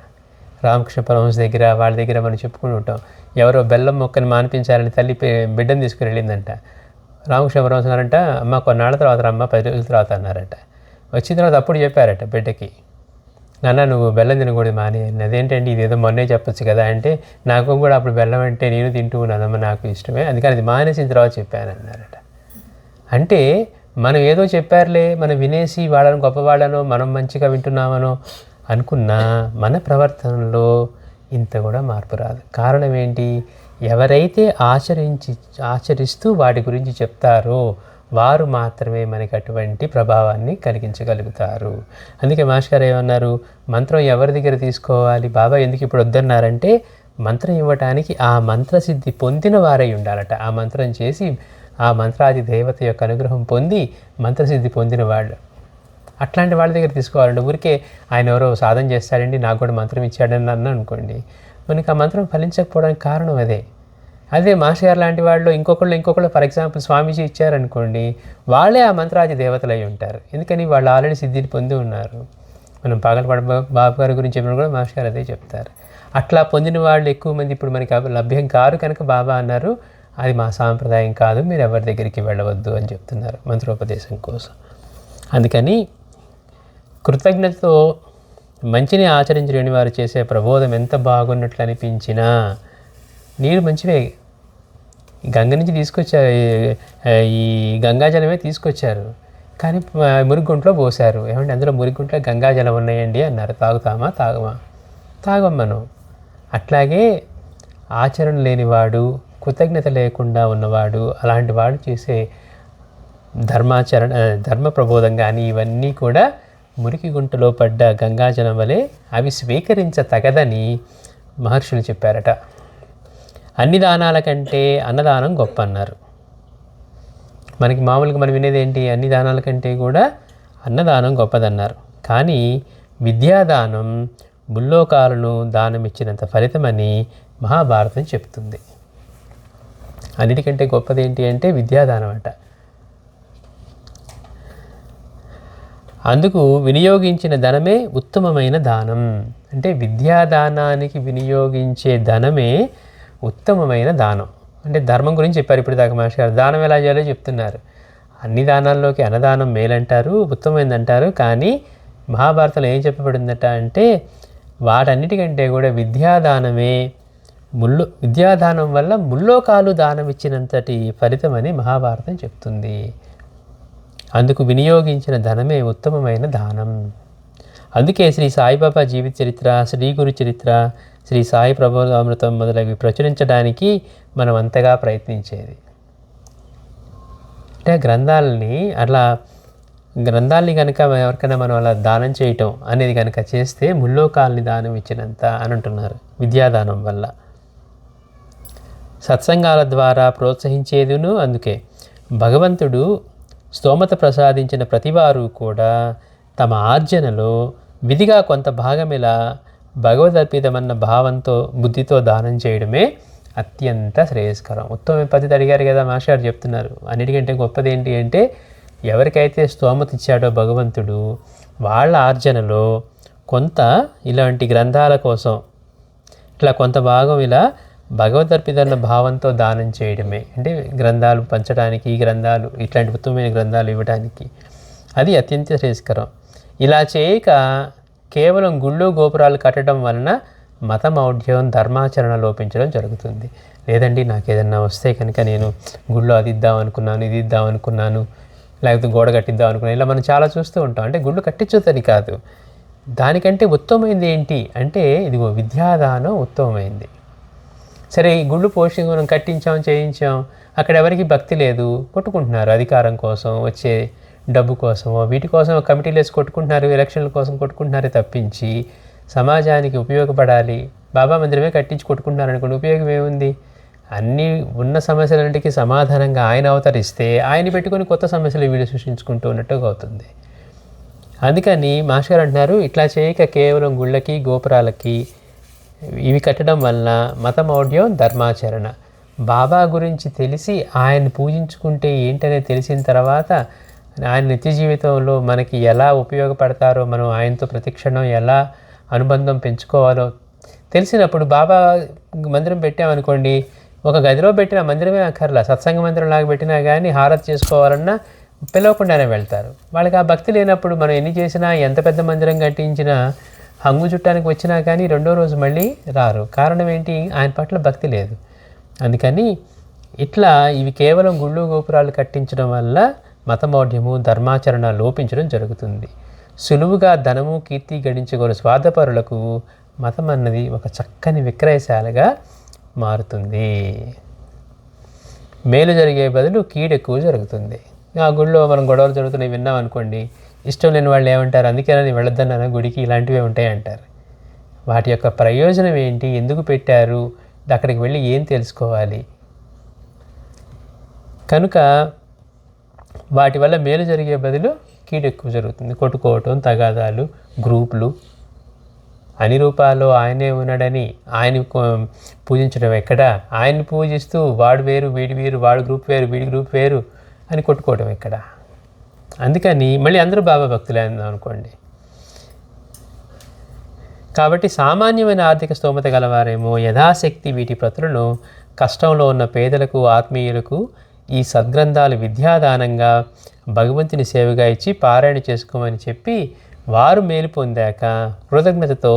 రామకృష్ణ పరమహంస దగ్గర వాళ్ళ దగ్గర మనం చెప్పుకుని ఉంటాం, ఎవరో బెల్లం మొక్కని మానిపించాలని తల్లి బిడ్డను తీసుకుని వెళ్ళిందంట. రామకృష్ణ పరమహంస గారంట, అమ్మ కొన్నాళ్ళ తర్వాత అమ్మ 10 రోజుల తర్వాత అన్నారట. వచ్చిన తర్వాత అప్పుడు చెప్పారట బిడ్డకి, నాన్న నువ్వు బెల్లం తినకూడదు మానే. అదేంటండి ఇదేదో మొన్నే చెప్పొచ్చు కదా అంటే, నాకు కూడా అప్పుడు బెల్లం అంటే నేను తింటూ ఉన్నానమ్మ, నాకు ఇష్టమే, అందుకని అది మానేసిన తర్వాత చెప్పాను అన్నారట. అంటే మనం ఏదో చెప్పారులే, మనం వినేసి వాళ్ళను గొప్పవాళ్ళనో మనం మంచిగా వింటున్నామనో అనుకున్నా మన ప్రవర్తనలో ఇంత కూడా మార్పు రాదు. కారణం ఏంటి, ఎవరైతే ఆచరిస్తూ వాటి గురించి చెప్తారో వారు మాత్రమే మనకి అటువంటి ప్రభావాన్ని కలిగించగలుగుతారు. అందుకే మాస్టర్ గారు ఏమన్నారు, మంత్రం ఎవరి దగ్గర తీసుకోవాలి, బాబా ఎందుకు ఇప్పుడు వద్దన్నారంటే, మంత్రం ఇవ్వటానికి ఆ మంత్రసిద్ధి పొందిన వారై ఉండాలట. ఆ మంత్రం చేసి ఆ మంత్రాది దేవత యొక్క అనుగ్రహం పొంది మంత్రసిద్ధి పొందిన వాళ్ళు, అట్లాంటి వాళ్ళ దగ్గర తీసుకోవాలంటే, ఊరికే ఆయన ఎవరో సాధన చేస్తాడండి నాకు కూడా మంత్రం ఇచ్చాడని అన్న అనుకోండి, మనకి ఆ మంత్రం ఫలించకపోవడానికి కారణం అదే మాస్టర్ గారు లాంటి వాళ్ళు ఇంకొకళ్ళు ఫర్ ఎగ్జాంపుల్ స్వామీజీ ఇచ్చారనుకోండి, వాళ్ళే ఆ మంత్రాది దేవతలు అయి ఉంటారు. ఎందుకని, వాళ్ళు ఆల్రెడీ సిద్ధిని పొంది ఉన్నారు. మనం పాగలపడ బాబు గారి గురించి చెప్పిన కూడా మాస్టర్ గారు అదే చెప్తారు. అట్లా పొందిన వాళ్ళు ఎక్కువ మంది ఇప్పుడు మనకి లభ్యం కారు కనుక బాబా అన్నారు, అది మా సాంప్రదాయం కాదు, మీరు ఎవరి దగ్గరికి వెళ్ళవద్దు అని చెప్తున్నారు మంత్రోపదేశం కోసం. అందుకని కృతజ్ఞతతో మంచిని ఆచరించలేని వారు చేసే ప్రబోధం ఎంత బాగున్నట్లు అనిపించినా నీళ్ళు మంచివే, గంగ నుంచి తీసుకొచ్చారు, ఈ గంగాజలమే తీసుకొచ్చారు, కానీ మురిగుంట్లో పోశారు. ఏమంటే అందులో మురిగుంట్లో గంగాజలం ఉన్నాయండి అన్నారు. తాగుతామా? తాగమ్మను. అట్లాగే ఆచరణ లేనివాడు, కృతజ్ఞత లేకుండా ఉన్నవాడు, అలాంటి వాడు చేసే ధర్మ ప్రబోధం కానీ ఇవన్నీ కూడా మురికి గుంటలో పడ్డ గంగాజలం వలె అవి స్వీకరించతగదని మహర్షులు చెప్పారట. అన్ని దానాల కంటే అన్నదానం గొప్ప అన్నారు. మనకి మామూలుగా మనం వినేది ఏంటి? అన్ని దానాల కంటే కూడా అన్నదానం గొప్పదన్నారు. కానీ విద్యాదానం ముల్లోకాలను దానం ఇచ్చినంత ఫలితమని మహాభారతం చెప్తుంది. అన్నిటికంటే గొప్పది ఏంటి అంటే విద్యాదానం అంట. అందుకు వినియోగించిన ధనమే ఉత్తమమైన దానం. అంటే విద్యాదానానికి వినియోగించే ధనమే ఉత్తమమైన దానం. అంటే ధర్మం గురించి చెప్పారు ఇప్పుడు దాకా మాస్టర్ గారు. దానం ఎలా చేయాలో చెప్తున్నారు. అన్ని దానాల్లోకి అన్నదానం మేలంటారు, ఉత్తమమైనది అంటారు. కానీ మహాభారతంలో ఏం చెప్పబడిందట అంటే వాటన్నిటికంటే కూడా విద్యాదానమే విద్యాదానం వల్ల ముల్లోకాలు దానం ఇచ్చినంతటి ఫలితమని మహాభారతం చెప్తుంది. అందుకు వినియోగించిన ధనమే ఉత్తమమైన దానం. అందుకే శ్రీ సాయిబాబా జీవిత చరిత్ర, శ్రీ గురు చరిత్ర, శ్రీ సాయి ప్రబోధామృతం మొదలవి ప్రచురించడానికి మనం అంతగా ప్రయత్నించేది. అంటే గ్రంథాలని కనుక ఎవరికైనా మనం అలా దానం చేయటం అనేది కనుక చేస్తే ముల్లోకాలని దానం ఇచ్చినంత అని అంటున్నారు విద్యాదానం వల్ల. సత్సంగాల ద్వారా ప్రోత్సహించేదును. అందుకే భగవంతుడు స్తోమత ప్రసాదించిన ప్రతివారు కూడా తమ ఆర్జనలో విధిగా కొంత భాగం ఇలా భగవదర్పితమన్న భావంతో బుద్ధితో దానం చేయడమే అత్యంత శ్రేయస్కరం. ఉత్తమ పద్ధతి అడిగారు కదా మాస్టర్ చెప్తున్నారు. అన్నిటికంటే గొప్పది ఏంటి అంటే ఎవరికైతే స్తోమత ఇచ్చాడో భగవంతుడు వాళ్ళ ఆర్జనలో కొంత ఇలాంటి గ్రంథాల కోసం ఇట్లా కొంత భాగం ఇలా భగవదర్పితన్న భావంతో దానం చేయడమే. అంటే గ్రంథాలు పంచడానికి, ఈ గ్రంథాలు ఇట్లాంటి ఉత్తమమైన గ్రంథాలు ఇవ్వడానికి అది అత్యంత శ్రేయస్కరం. ఇలా చేయక కేవలం గుళ్ళు గోపురాలు కట్టడం వలన మతమౌఢ్యం, ధర్మాచరణ లోపించడం జరుగుతుంది. లేదండి నాకు ఏదన్నా వస్తే కనుక నేను గుళ్ళో అది ఇద్దాం అనుకున్నాను, ఇది ఇద్దాం అనుకున్నాను, లేకపోతే గోడ కట్టిద్దాం అనుకున్నాను, ఇలా మనం చాలా చూస్తూ ఉంటాం. అంటే గుళ్ళు కట్టించొద్దని కాదు, దానికంటే ఉత్తమమైంది ఏంటి అంటే ఇదిగో విద్యాదానం ఉత్తమమైంది. సరే ఈ గుళ్ళు పోషణ మనం కట్టించాం, చేయించాం, అక్కడ ఎవరికి భక్తి లేదు, కొట్టుకుంటున్నారు అధికారం కోసం, వచ్చే డబ్బు కోసమో వీటి కోసం కమిటీలు వేసి కొట్టుకుంటున్నారు, ఎలక్షన్ల కోసం కొట్టుకుంటున్నారే తప్పించి సమాజానికి ఉపయోగపడాలి బాబా మందిరమే కట్టించి కొట్టుకుంటున్నారు అనుకోండి, ఉపయోగం ఏముంది? అన్నీ ఉన్న సమస్యలన్నిటికీ సమాధానంగా ఆయన అవతరిస్తే ఆయన పెట్టుకొని కొత్త సమస్యలు వీళ్ళు సృష్టించుకుంటూ ఉన్నట్టుగా అవుతుంది. అందుకని మాస్టర్ అంటున్నారు ఇట్లా చేయక కేవలం గుళ్ళకి గోపురాలకి ఇవి కట్టడం వలన మతమౌఢ్యం, ధర్మాచరణ, బాబా గురించి తెలిసి ఆయన పూజించుకుంటే ఏంటనేది తెలిసిన తర్వాత ఆయన నిత్య జీవితంలో మనకి ఎలా ఉపయోగపడతారో, మనం ఆయనతో ప్రతిక్షణం ఎలా అనుబంధం పెంచుకోవాలో తెలిసినప్పుడు బాబా మందిరం పెట్టామనుకోండి, ఒక గదిలో పెట్టిన మందిరమే అక్కర్లా, సత్సంగ మందిరం లాగా పెట్టినా కానీ హారతి చేసుకోవాలన్నా పిలవకుండానే వెళ్తారు. వాళ్ళకి ఆ భక్తి లేనప్పుడు మనం ఎన్ని చేసినా, ఎంత పెద్ద మందిరం కట్టించినా, హంగు చుట్టానికి వచ్చినా కానీ రెండో రోజు మళ్ళీ రారు. కారణం ఏంటి? ఆయన పట్ల భక్తి లేదు. అందుకని ఇట్లా ఇవి కేవలం గుళ్ళు గోపురాలు కట్టించడం వల్ల మతమౌఢ్యము, ధర్మాచరణ లోపించడం జరుగుతుంది. సులువుగా ధనము, కీర్తి గడించగల స్వార్థపరులకు మతం అన్నది ఒక చక్కని విక్రయశాలగా మారుతుంది. మేలు జరిగే బదులు కీడు ఎక్కువ జరుగుతుంది. ఆ గుడిలో మనం గొడవలు జరుగుతున్నాయి విన్నాం అనుకోండి, ఇష్టం లేని వాళ్ళు ఏమంటారు, అందుకే నేను వెళ్ళొద్దన్నాను గుడికి, ఇలాంటివే ఉంటాయి అంటారు. వాటి యొక్క ప్రయోజనం ఏంటి, ఎందుకు పెట్టారు, అక్కడికి వెళ్ళి ఏం తెలుసుకోవాలి. కనుక వాటి వల్ల మేలు జరిగే బదులు కీడు ఎక్కువ జరుగుతుంది. కొట్టుకోవటం, తగాదాలు, గ్రూపులు, అన్ని రూపాల్లో ఆయనే ఉన్నాడని ఆయన పూజించడం ఎక్కడ, ఆయన్ని పూజిస్తూ వాడు వేరు వీడి వేరు, వాడు గ్రూప్ వేరు వీడి గ్రూప్ వేరు అని కొట్టుకోవడం ఎక్కడ. అందుకని మళ్ళీ అందరూ బాబా భక్తులే అందాం అనుకోండి. కాబట్టి సామాన్యమైన ఆర్థిక స్తోమత గలవారేమో యథాశక్తి వీటి ప్రతులను కష్టంలో ఉన్న పేదలకు, ఆత్మీయులకు ఈ సద్గ్రంథాలు విద్యాదానంగా భగవంతుని సేవగా ఇచ్చి పారాయణ చేసుకోమని చెప్పి వారు మేలు పొందాక కృతజ్ఞతతో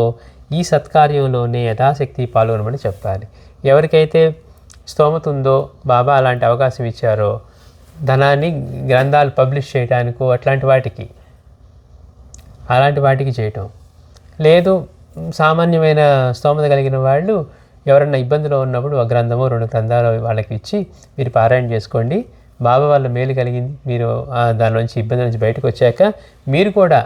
ఈ సత్కార్యంలోనే యథాశక్తి పాల్గొనమని చెప్పాలి. ఎవరికైతే స్తోమత ఉందో బాబా అలాంటి అవకాశం ఇచ్చారో ధనాన్ని గ్రంథాలు పబ్లిష్ చేయడానికో అలాంటి వాటికి చేయటం. లేదు సామాన్యమైన స్తోమత కలిగిన వాళ్ళు ఎవరన్నా ఇబ్బందిలో ఉన్నప్పుడు ఒక గ్రంథమో 2 గ్రంథాలు వాళ్ళకి ఇచ్చి మీరు పారాయణ చేసుకోండి, బాబా వాళ్ళ మేలు కలిగింది, మీరు దాని నుంచి ఇబ్బంది నుంచి బయటకు వచ్చాక మీరు కూడా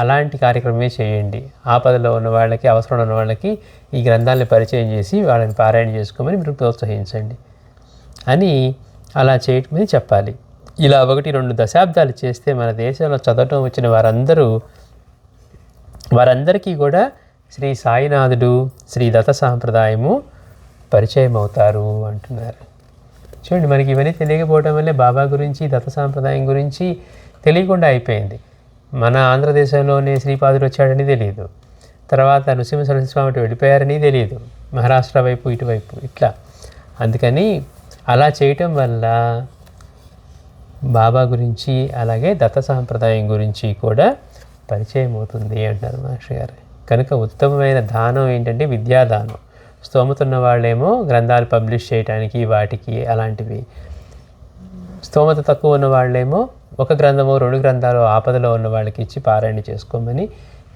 అలాంటి కార్యక్రమమే చేయండి, ఆపదలో ఉన్న వాళ్ళకి అవసరం ఉన్న వాళ్ళకి ఈ గ్రంథాలను పరిచయం చేసి వాళ్ళని పారాయణ చేసుకోమని మీరు ప్రోత్సహించండి అని అలా చేయటమని చెప్పాలి. ఇలా 1-2 దశాబ్దాలు చేస్తే మన దేశంలో చదవటం వచ్చిన వారందరికీ కూడా శ్రీ సాయినాథుడు, శ్రీ దత్త సాంప్రదాయము పరిచయం అవుతారు అంటున్నారు. చూడండి, మనకి ఇవన్నీ తెలియకపోవడం వల్లే బాబా గురించి, దత్త సాంప్రదాయం గురించి తెలియకుండా అయిపోయింది. మన ఆంధ్రదేశంలోనే శ్రీపాదుడు వచ్చాడని తెలియదు, తర్వాత నృసింహ సరస్వామి వెళ్ళిపోయారని తెలియదు, మహారాష్ట్ర వైపు ఇటువైపు ఇట్లా. అందుకని అలా చేయటం వల్ల బాబా గురించి అలాగే దత్త సాంప్రదాయం గురించి కూడా పరిచయం అవుతుంది అంటారు మాస్టర్ గారు. కనుక ఉత్తమమైన దానం ఏంటంటే విద్యాదానం. స్తోమతున్న వాళ్ళేమో గ్రంథాలు పబ్లిష్ చేయడానికి వాటికి అలాంటివి, స్తోమత తక్కువ ఉన్న వాళ్ళేమో 1 గ్రంథమో 2 గ్రంథాలు ఆపదలో ఉన్న వాళ్ళకి ఇచ్చి పారాయణ చేసుకోమని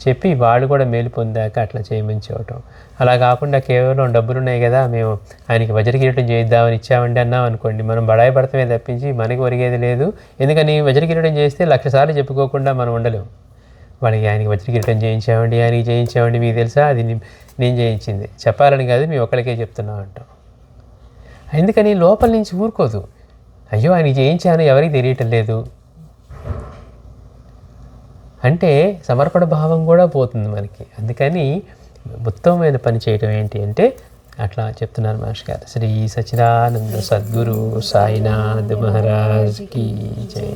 చెప్పి వాళ్ళు కూడా మేలు పొందాక అట్లా చేయమని చెప్పటం. అలా కాకుండా కేవలం డబ్బులున్నాయి కదా మేము ఆయనకి వజ్రకిరీటం చేయిద్దామని ఇచ్చామండి అన్నాం అనుకోండి, మనం బడాయి పడతామే తప్పించి మనకి ఒరిగేది లేదు. ఎందుకని వజ్రకిరీటం చేస్తే 1,00,000 సార్లు చెప్పుకోకుండా మనం ఉండలేము. వాళ్ళకి ఆయనకి వజ్రకిరీటం చేయించామండి, ఆయనకి చేయించామండి, మీకు తెలుసా అది నేను చేయించింది, చెప్పాలని కాదు మీ ఒక్కరికే చెప్తున్నాం అంటాం. ఎందుకని లోపల నుంచి ఊరుకోదు, అయ్యో ఆయనకి చేయించాను ఎవరికి తెలియటం లేదు అంటే సమర్పణ భావం కూడా పోతుంది మనకి. అందుకని ఉత్తమమైన పని చేయటం ఏంటి అంటే అట్లా చెప్తున్నారు మాస్టర్ గారు. శ్రీ సచ్చిదానంద సద్గురు సాయినాథ్ మహారాజ్ కీ జై.